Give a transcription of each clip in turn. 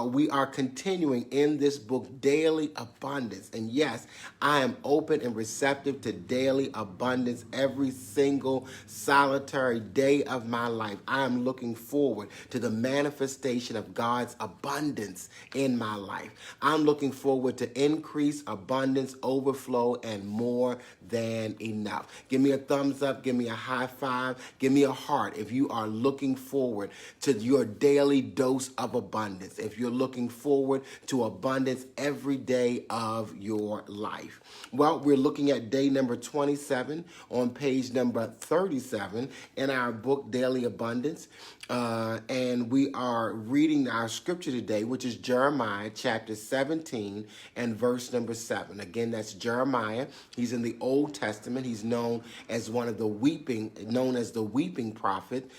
We are continuing in this book, Daily Abundance. And yes, I am open and receptive to daily abundance every single solitary day of my life. I am looking forward to the manifestation of God's abundance in my life. I'm looking forward to increase, abundance, overflow, and more than enough. Give me a thumbs up, give me a high five, give me a heart if you are looking forward to your daily dose of abundance, if you're looking forward to abundance every day of your life. Well, we're looking at day number 27 on page number 37 in our book, Daily Abundance. And we are reading our scripture today, which is Jeremiah chapter 17 and verse number 7. Again, that's Jeremiah. He's in the Old Testament. He's known as the weeping prophet.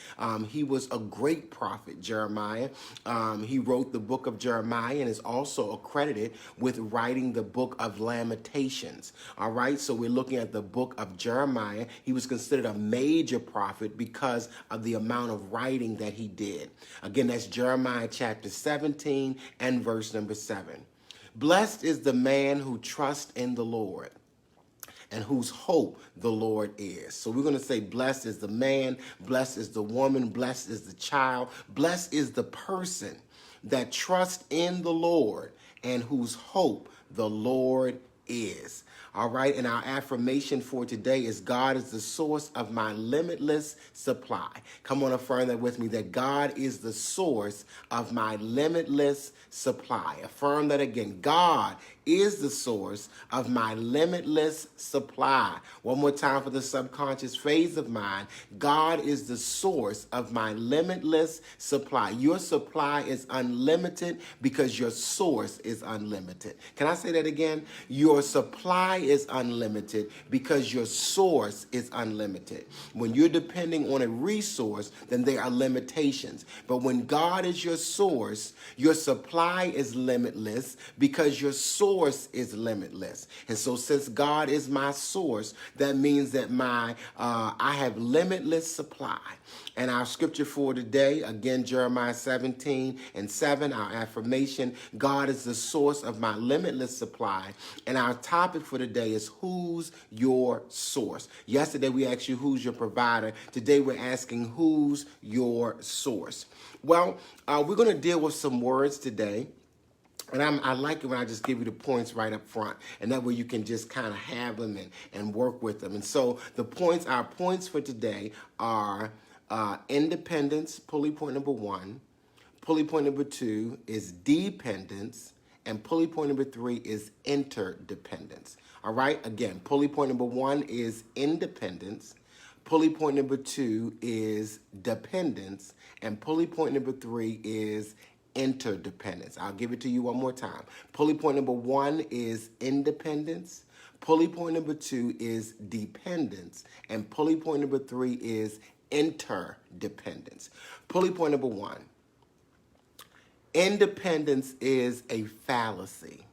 He was a great prophet, Jeremiah. He wrote the book of Jeremiah and is also accredited with writing the book of Lamentations. All right, so we're looking at the book of Jeremiah. He was considered a major prophet because of the amount of writing that he did. Again, that's Jeremiah chapter 17 and verse number 7. Blessed is the man who trusts in the Lord and whose hope the Lord is. So we're going to say blessed is the man, blessed is the woman, blessed is the child, blessed is the person that trusts in the Lord and whose hope the Lord is. All right, and our affirmation for today is God is the source of my limitless supply. Come on, affirm that with me, that God is the source of my limitless supply. Affirm that again. God is the source of my limitless supply. One more time for the subconscious phase of mine. God is the source of my limitless supply. Your supply is unlimited because your source is unlimited. Can I say that again? Your supply is unlimited because your source is unlimited. When you're depending on a resource, then there are limitations. But when God is your source, your supply is limitless because your source is limitless. And so since God is my source, that means that I have limitless supply. And our scripture for today, again, Jeremiah 17 and 7, our affirmation, God is the source of my limitless supply. And our topic for today is who's your source? Yesterday we asked you who's your provider. Today we're asking who's your source? Well, we're going to deal with some words today. And I like it when I just give you the points right up front. And that way you can just kind of have them and work with them. And so our points for today are independence, pulley point number 1. Pulley point number 2 is dependence. And pulley point number 3 is interdependence. All right? Again, pulley point number 1 is independence. Pulley point number 2 is dependence. And pulley point number 3 is interdependence. I'll give it to you one more time. Pulley point number 1 is independence. Pulley point number 2 is dependence. And pulley point number 3 is interdependence. Pulley point number 1. Independence is a fallacy.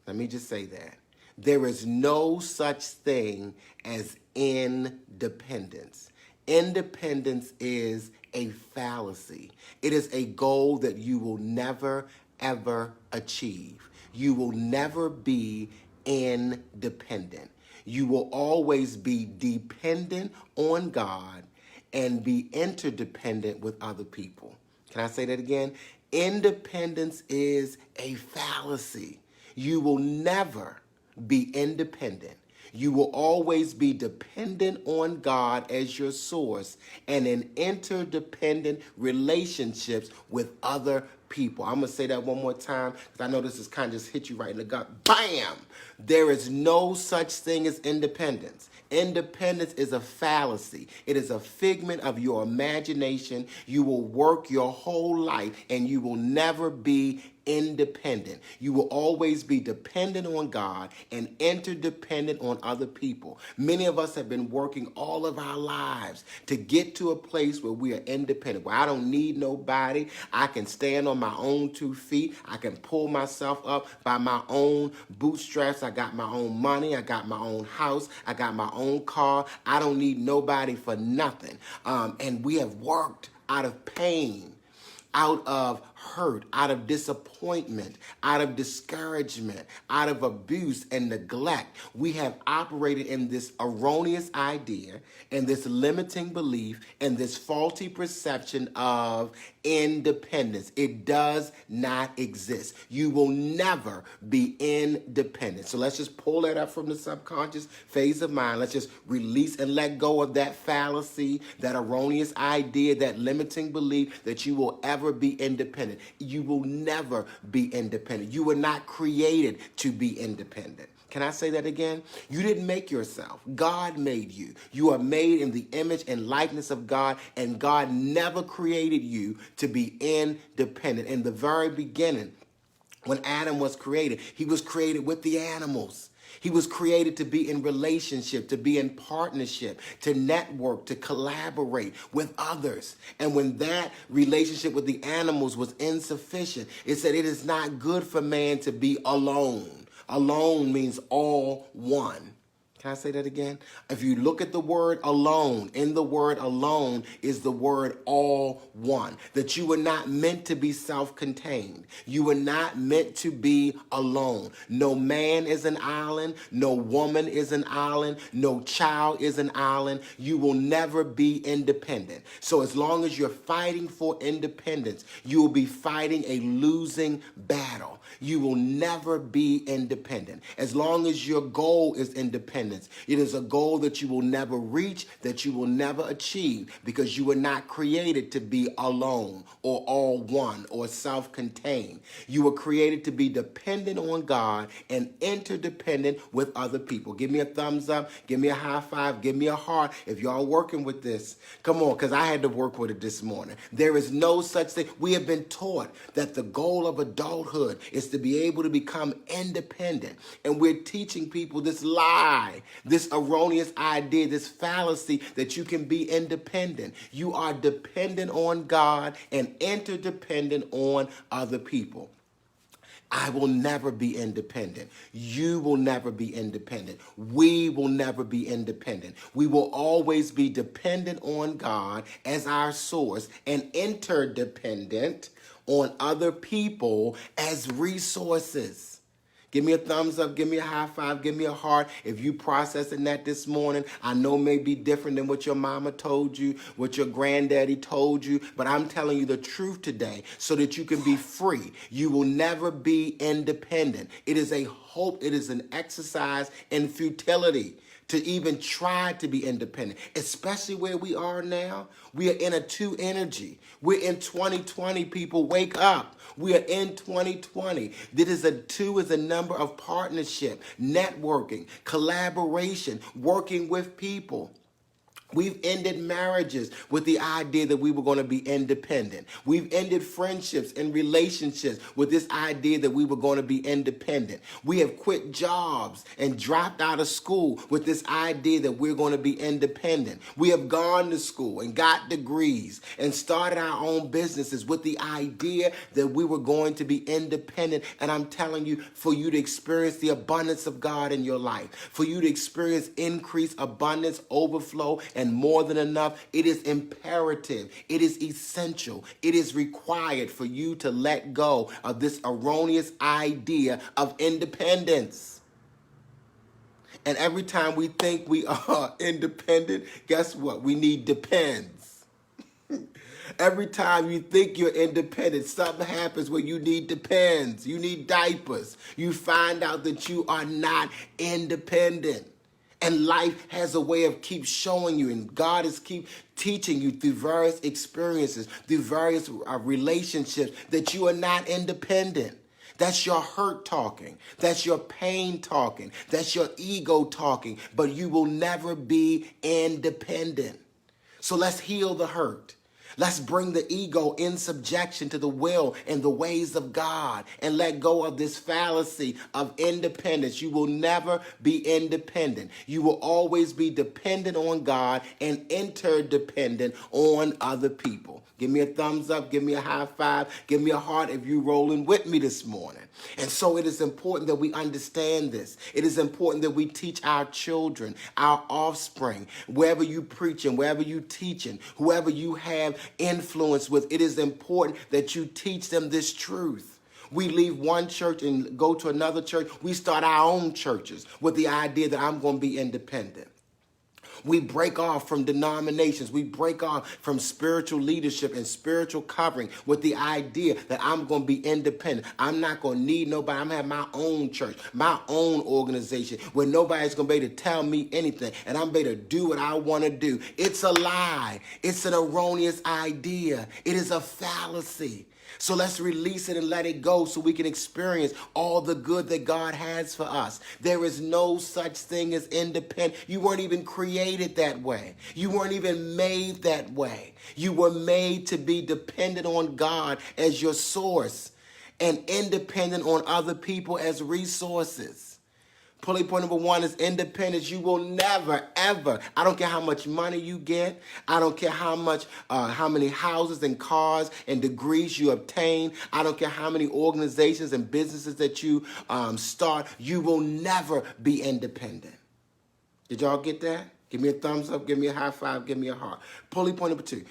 Let me just say that. There is no such thing as independence. Independence is a fallacy. It is a goal that you will never, ever achieve. You will never be independent. You will always be dependent on God and be interdependent with other people. Can I say that again? Independence is a fallacy. You will never be independent. You will always be dependent on God as your source and in interdependent relationships with other people. I'm going to say that one more time because I know this has kind of just hit you right in the gut. Bam! There is no such thing as independence. Independence is a fallacy. It is a figment of your imagination. You will work your whole life and you will never be independent. You will always be dependent on God and interdependent on other people. Many of us have been working all of our lives to get to a place where we are independent, where I don't need nobody. I can stand on my own 2 feet. I can pull myself up by my own bootstraps. I got my own money. I got my own house. I got my own car. I don't need nobody for nothing. And we have worked out of pain, out of hurt, out of disappointment, out of discouragement, out of abuse and neglect, we have operated in this erroneous idea and this limiting belief and this faulty perception of independence. It does not exist. You will never be independent. So let's just pull that up from the subconscious phase of mind. Let's just release and let go of that fallacy, that erroneous idea, that limiting belief that you will ever be independent. You will never be independent. You were not created to be independent. Can I say that again? You didn't make yourself. God made you. You are made in the image and likeness of God, and God never created you to be independent. In the very beginning, when Adam was created, he was created with the animals. He was created to be in relationship, to be in partnership, to network, to collaborate with others. And when that relationship with the animals was insufficient, it said it is not good for man to be alone. Alone means all one. Can I say that again? If you look at the word alone, in the word alone is the word all one. That you were not meant to be self-contained. You were not meant to be alone. No man is an island. No woman is an island. No child is an island. You will never be independent. So as long as you're fighting for independence, you will be fighting a losing battle. You will never be independent. As long as your goal is independence, it is a goal that you will never reach, that you will never achieve, because you were not created to be alone or all one or self-contained. You were created to be dependent on God and interdependent with other people. Give me a thumbs up, give me a high five, give me a heart if y'all working with this. Come on, because I had to work with it this morning. There is no such thing. We have been taught that the goal of adulthood is to be able to become independent. And we're teaching people this lie, this erroneous idea, this fallacy that you can be independent. You are dependent on God and interdependent on other people. I will never be independent. You will never be independent. We will never be independent. We will always be dependent on God as our source and interdependent on other people as resources. Give me a thumbs up, give me a high five, give me a heart. If you processing that this morning, I know it may be different than what your mama told you, what your granddaddy told you, but I'm telling you the truth today so that you can be free. You will never be independent. It is a hope, it is an exercise in futility to even try to be independent, especially where we are now. We are in a two energy. We're in 2020, people, wake up. We are in 2020. Two is a number of partnership, networking, collaboration, working with people. We've ended marriages with the idea that we were going to be independent. We've ended friendships and relationships with this idea that we were going to be independent. We have quit jobs and dropped out of school with this idea that we're going to be independent. We have gone to school and got degrees and started our own businesses with the idea that we were going to be independent. And I'm telling you, for you to experience the abundance of God in your life, for you to experience increase, abundance, overflow, and more than enough, it is imperative, it is essential, it is required for you to let go of this erroneous idea of independence. And every time we think we are independent, guess what? We need depends. Every time you think you're independent, something happens where you need depends. You need diapers. You find out that you are not independent. And life has a way of keep showing you, and God is keep teaching you through various experiences, through various relationships, that you are not independent. That's your hurt talking. That's your pain talking. That's your ego talking. But you will never be independent. So let's heal the hurt. Let's bring the ego in subjection to the will and the ways of God and let go of this fallacy of independence. You will never be independent. You will always be dependent on God and interdependent on other people. Give me a thumbs up, give me a high five, give me a heart if you're rolling with me this morning. And so it is important that we understand this. It is important that we teach our children, our offspring, wherever you preaching, wherever you teaching, whoever you have influence with. It is important that you teach them this truth. We leave one church and go to another church. We start our own churches with the idea that I'm going to be independent. We break off from denominations. We break off from spiritual leadership and spiritual covering with the idea that I'm going to be independent. I'm not going to need nobody. I'm going to have my own church, my own organization where nobody's going to be able to tell me anything and I'm able to do what I want to do. It's a lie. It's an erroneous idea. It is a fallacy. So let's release it and let it go so we can experience all the good that God has for us. There is no such thing as independent. You weren't even created that way. You weren't even made that way. You were made to be dependent on God as your source and independent on other people as resources. Pulley point number one is independence. You will never, ever, I don't care how much money you get. I don't care how many houses and cars and degrees you obtain. I don't care how many organizations and businesses that you start. You will never be independent. Did y'all get that? Give me a thumbs up. Give me a high five. Give me a heart. Pulley point number two.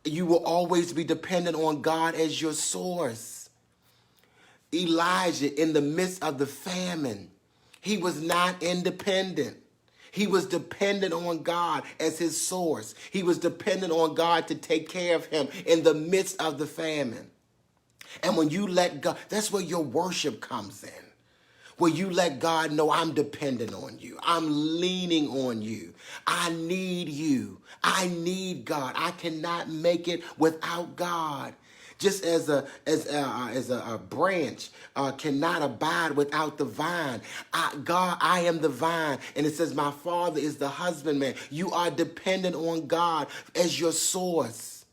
You will always be dependent on God as your source. Elijah, in the midst of the famine, he was not independent. He was dependent on God as his source. He was dependent on God to take care of him in the midst of the famine. And when you let God, that's where your worship comes in. Where you let God know, I'm dependent on you. I'm leaning on you. I need you. I need God. I cannot make it without God. Just as a branch cannot abide without the vine. God, I am the vine. And it says, my Father is the husbandman. You are dependent on God as your source.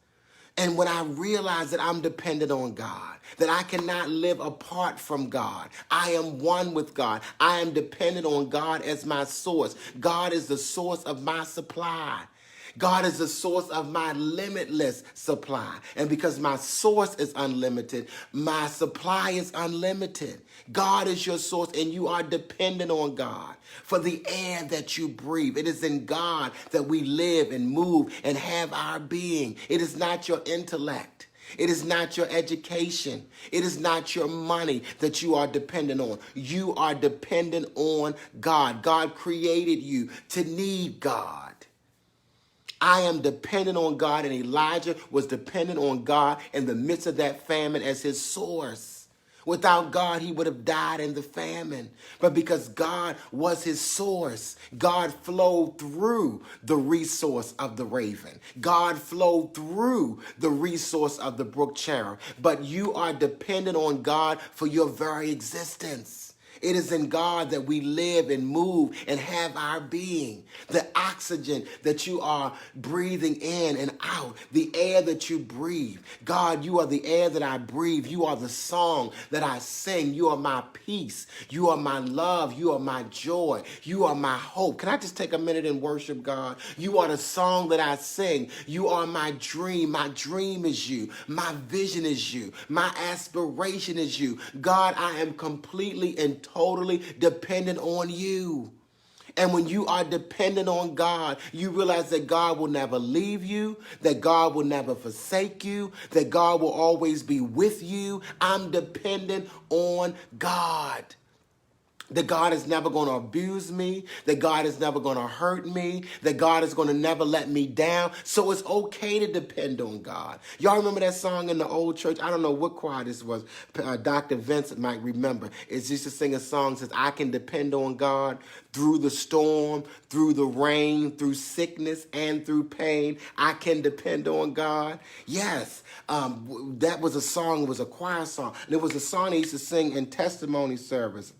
And when I realize that I'm dependent on God, that I cannot live apart from God, I am one with God. I am dependent on God as my source. God is the source of my supply. God is the source of my limitless supply. And because my source is unlimited, my supply is unlimited. God is your source and you are dependent on God for the air that you breathe. It is in God that we live and move and have our being. It is not your intellect. It is not your education. It is not your money that you are dependent on. You are dependent on God. God created you to need God. I am dependent on God, and Elijah was dependent on God in the midst of that famine as his source. Without God, he would have died in the famine. But because God was his source, God flowed through the resource of the raven. God flowed through the resource of the brook Cherith. But you are dependent on God for your very existence. It is in God that we live and move and have our being. The oxygen that you are breathing in and out, the air that you breathe. God, you are the air that I breathe. You are the song that I sing. You are my peace. You are my love. You are my joy. You are my hope. Can I just take a minute and worship God? You are the song that I sing. You are my dream. My dream is you. My vision is you. My aspiration is you. God, I am completely and totally dependent on you. And when you are dependent on God, you realize that God will never leave you, that God will never forsake you, that God will always be with you. I'm dependent on God. That God is never going to abuse me, that God is never going to hurt me, that God is going to never let me down. So it's okay to depend on God. Y'all remember that song in the old church? I don't know what choir this was. Dr. Vincent might remember. It's used to sing a song that says, I can depend on God through the storm, through the rain, through sickness, and through pain. I can depend on God. Yes, that was a song. It was a choir song. And it was a song they used to sing in testimony service.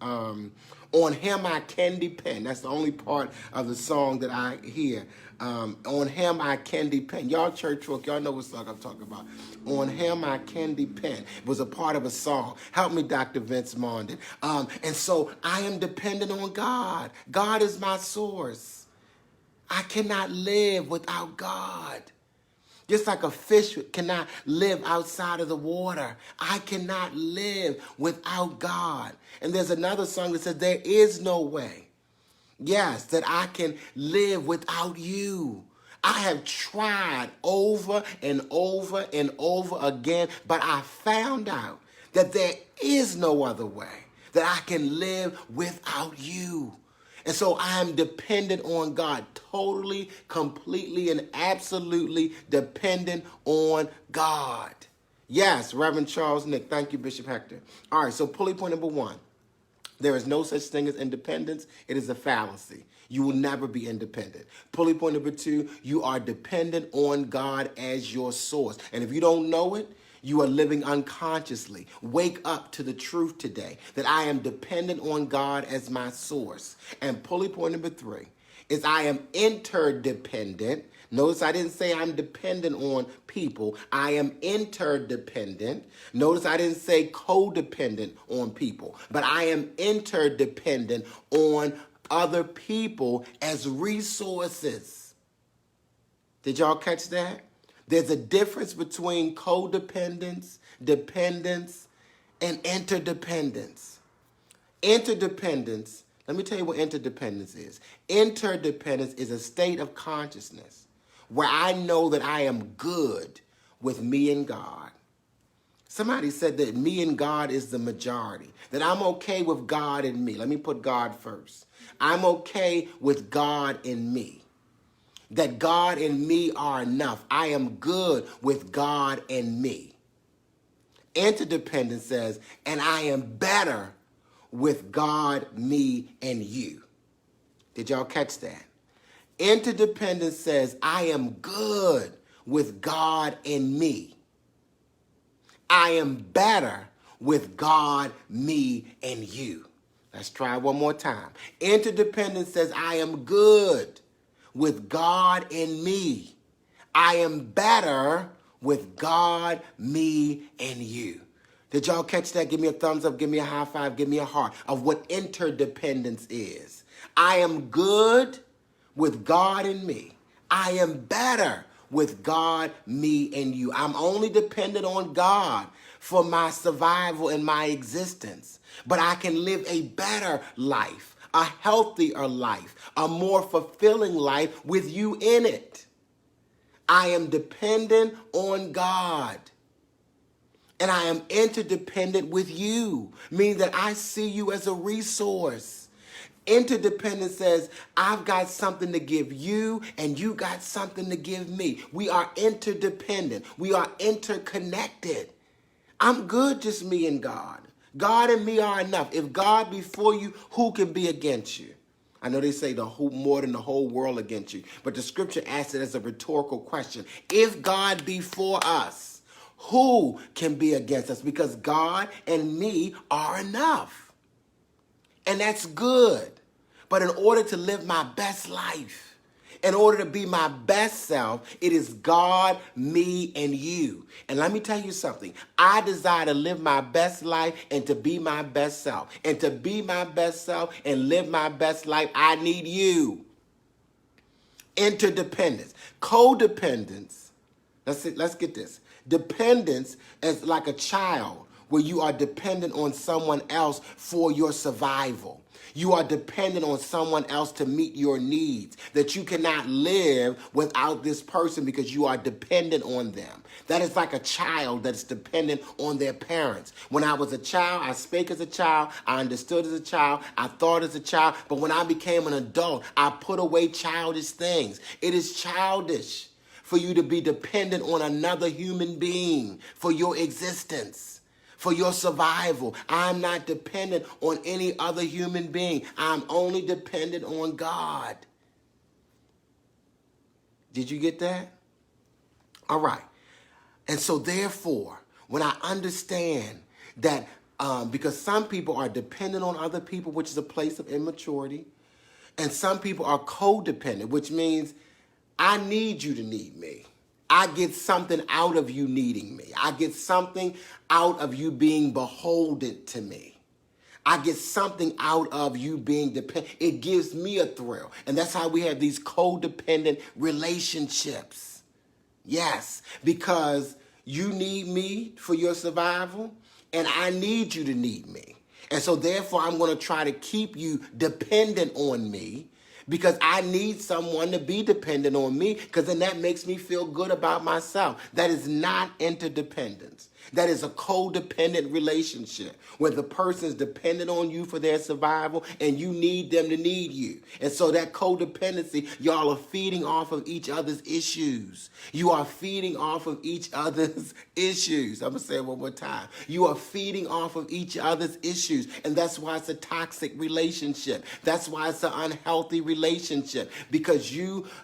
On him I can depend. That's the only part of the song that I hear. On him I can depend. Y'all church folk, y'all know what song I'm talking about. On him I can depend. It was a part of a song. Help me, Dr. Vince Mondin. And so I am dependent on God. God is my source. I cannot live without God. Just like a fish cannot live outside of the water, I cannot live without God. And there's another song that says, there is no way, yes, that I can live without you. I have tried over and over and over again, but I found out that there is no other way that I can live without you. And so I am dependent on God, totally, completely, and absolutely dependent on God. Yes, Reverend Charles Nick. Thank you, Bishop Hector. All right, so pulley point number 1. There is no such thing as independence. It is a fallacy. You will never be independent. Pulley point number 2, you are dependent on God as your source. And if you don't know it, you are living unconsciously. Wake up to the truth today that I am dependent on God as my source. And pulley point number 3 is I am interdependent. Notice I didn't say I'm dependent on people. I am interdependent. Notice I didn't say codependent on people, but I am interdependent on other people as resources. Did y'all catch that? There's a difference between codependence, dependence, and interdependence. Interdependence, let me tell you what interdependence is. Interdependence is a state of consciousness where I know that I am good with me and God. Somebody said that me and God is the majority, that I'm okay with God and me. Let me put God first. I'm okay with God and me. That God and me are enough. I am good with God and me. Interdependence says, and I am better with God, me, and you. Did y'all catch that? Interdependence says, I am good with God and me. I am better with God, me, and you. Let's try one more time. Interdependence says, I am good with God and me. I am better with God, me, and you. Did y'all catch that? Give me a thumbs up, give me a high five, give me a heart of what interdependence is. I am good with God and me. I am better with God, me, and you. I'm only dependent on God for my survival and my existence. But I can live a better life, a healthier life, a more fulfilling life with you in it. I am dependent on God. And I am interdependent with you, meaning that I see you as a resource. Interdependence says, I've got something to give you and you got something to give me. We are interdependent. We are interconnected. I'm good, just me and God. God and me are enough. If God be for you, who can be against you? I know they say more than the whole world against you, but the scripture asks it as a rhetorical question. If God be for us, who can be against us? Because God and me are enough. And that's good. But in order to live my best life, in order to be my best self, it is God, me, and you. And let me tell you something. I desire to live my best life and to be my best self. And to be my best self and live my best life, I need you. Interdependence. Codependence. Let's get this. Dependence is like a child where you are dependent on someone else for your survival. You are dependent on someone else to meet your needs, that you cannot live without this person because you are dependent on them. That is like a child that's dependent on their parents. When I was a child, I spake as a child, I understood as a child, I thought as a child, but when I became an adult, I put away childish things. It is childish for you to be dependent on another human being for your existence, for your survival. I'm not dependent on any other human being. I'm only dependent on God. Did you get that? All right. And so therefore, when I understand that, because some people are dependent on other people, which is a place of immaturity, and some people are codependent, which means I need you to need me. I get something out of you needing me. I get something out of you being beholden to me. I get something out of you being dependent. It gives me a thrill. And that's how we have these codependent relationships. Yes, because you need me for your survival, and I need you to need me. And so therefore, I'm going to try to keep you dependent on me because I need someone to be dependent on me, because then that makes me feel good about myself. That is not interdependence. That is a codependent relationship where the person is dependent on you for their survival and you need them to need you. And so that codependency, y'all are feeding off of each other's issues. You are feeding off of each other's issues. I'm going to say it one more time. You are feeding off of each other's issues. And that's why it's a toxic relationship. That's why it's an unhealthy relationship, because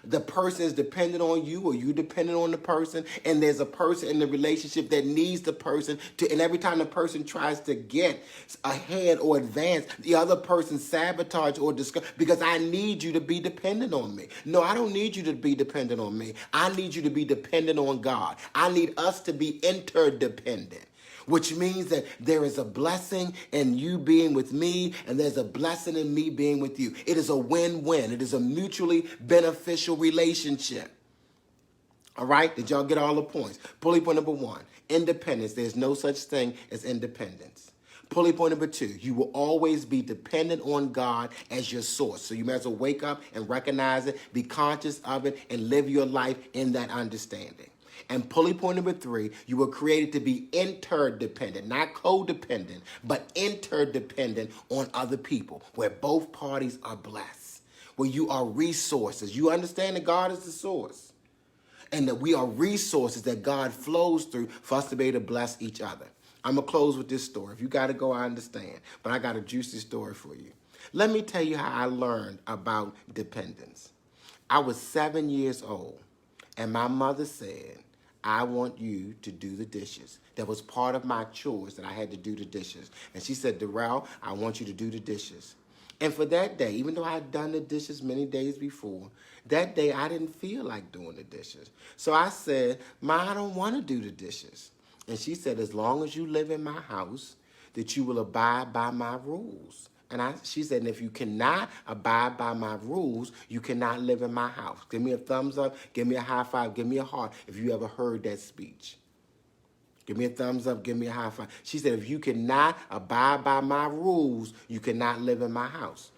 the person is dependent on you or you dependent on the person, and there's a person in the relationship that needs the person to, and every time the person tries to get ahead or advance, the other person sabotage or discuss, because I need you to be dependent on me. No, I don't need you to be dependent on me. I need you to be dependent on God. I need us to be interdependent, which means that there is a blessing in you being with me, and there's a blessing in me being with you. It is a win-win. It is a mutually beneficial relationship. All right? Did y'all get all the points? Pulley point number 1, independence. There's no such thing as independence. Pulley point number 2, you will always be dependent on God as your source. So you might as well wake up and recognize it, be conscious of it, and live your life in that understanding. And pulley point number 3, you were created to be interdependent, not codependent, but interdependent on other people, where both parties are blessed, where you are resources. You understand that God is the source, and that we are resources that God flows through for us to be able to bless each other. I'm going to close with this story. If you got to go, I understand. But I got a juicy story for you. Let me tell you how I learned about dependence. I was 7 years old, and my mother said, I want you to do the dishes. That was part of my chores, that I had to do the dishes. And she said, Darrell, I want you to do the dishes. And for that day, even though I had done the dishes many days before, that day I didn't feel like doing the dishes. So I said, Ma, I don't want to do the dishes. And she said, as long as you live in my house, that you will abide by my rules. And she said, and if you cannot abide by my rules, you cannot live in my house. Give me a thumbs up, give me a high five, give me a heart if you ever heard that speech. Give me a thumbs up, give me a high five. She said, if you cannot abide by my rules, you cannot live in my house.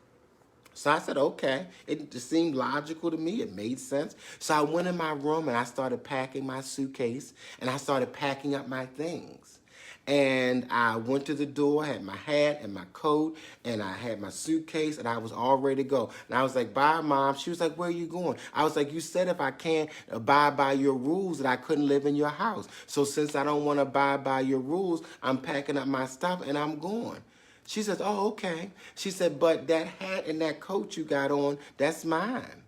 So I said, okay. It just seemed logical to me. It made sense. So I went in my room and I started packing my suitcase, and I started packing up my things. And I went to the door, had my hat and my coat, and I had my suitcase, and I was all ready to go. And I was like, bye, Mom. She was like, where are you going? I was like, you said if I can't abide by your rules that I couldn't live in your house. So since I don't want to abide by your rules, I'm packing up my stuff and I'm going. She says, oh, okay. She said, but that hat and that coat you got on, that's mine.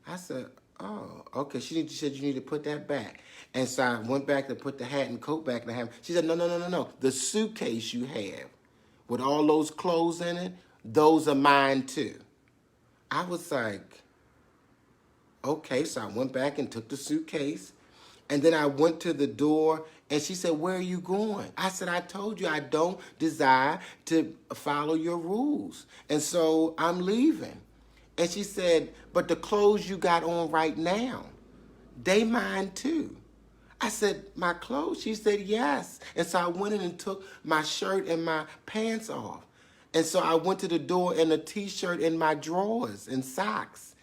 I said, oh, okay. She said, you need to put that back. And so I went back to put the hat and coat back in the hat. She said, no. The suitcase you have with all those clothes in it, those are mine too. I was like, okay. So I went back and took the suitcase. And then I went to the door, and she said, where are you going? I said, I told you I don't desire to follow your rules. And so I'm leaving. And she said, but the clothes you got on right now, they mine too. I said, my clothes? She said, yes. And so I went in and took my shirt and my pants off. And so I went to the door in a T-shirt and my drawers and socks.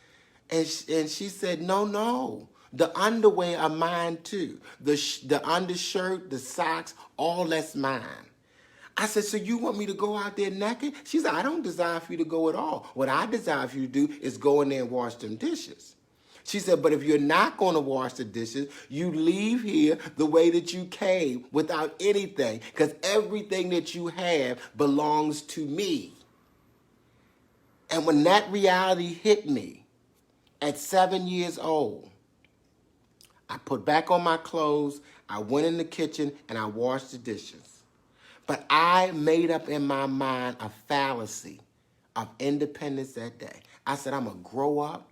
And she said, no. The underwear are mine too. The undershirt, the socks, all that's mine. I said, so you want me to go out there naked? She said, I don't desire for you to go at all. What I desire for you to do is go in there and wash them dishes. She said, but if you're not going to wash the dishes, you leave here the way that you came, without anything, because everything that you have belongs to me. And when that reality hit me at 7 years old, I put back on my clothes, I went in the kitchen, and I washed the dishes. But I made up in my mind a fallacy of independence that day. I said, I'm going to grow up,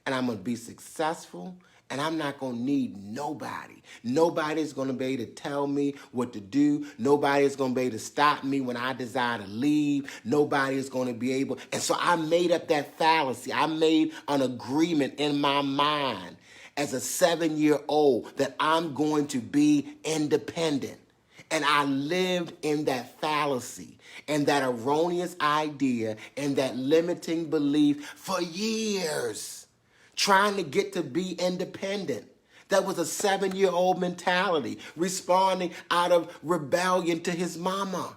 and I'm going to be successful, and I'm not going to need nobody. Nobody's going to be able to tell me what to do. Nobody's going to be able to stop me when I desire to leave. Nobody is going to be able. And so I made up that fallacy. I made an agreement in my mind as a 7-year-old that I'm going to be independent. And I lived in that fallacy. fallacy and that erroneous idea and that limiting belief for years, trying to get to be independent. That was a 7-year-old mentality, responding out of rebellion to his mama.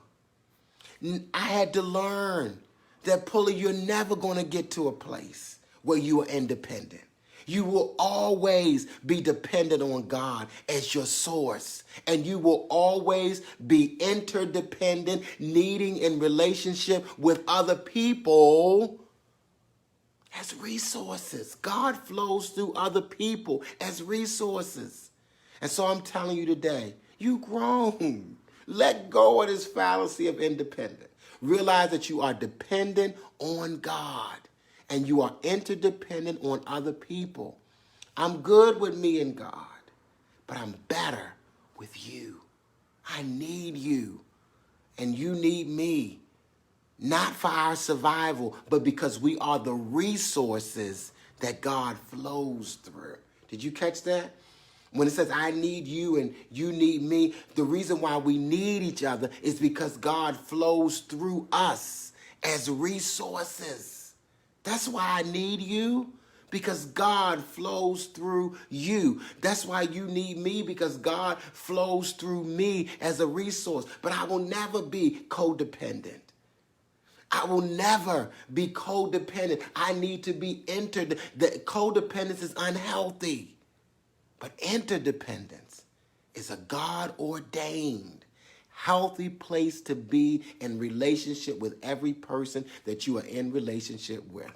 I had to learn that, Pulley, you're never going to get to a place where you are independent. You will always be dependent on God as your source. And you will always be interdependent, needing in relationship with other people as resources. God flows through other people as resources. And so I'm telling you today, you grown. Let go of this fallacy of independence. Realize that you are dependent on God and you are interdependent on other people. I'm good with me and God, but I'm better with you. I need you and you need me. Not for our survival, but because we are the resources that God flows through. Did you catch that? When it says, I need you and you need me, the reason why we need each other is because God flows through us as resources. That's why I need you, because God flows through you. That's why you need me, because God flows through me as a resource. But I will never be codependent. I will never be codependent. I need to be The codependence is unhealthy. But interdependence is a God-ordained, healthy place to be in relationship with every person that you are in relationship with.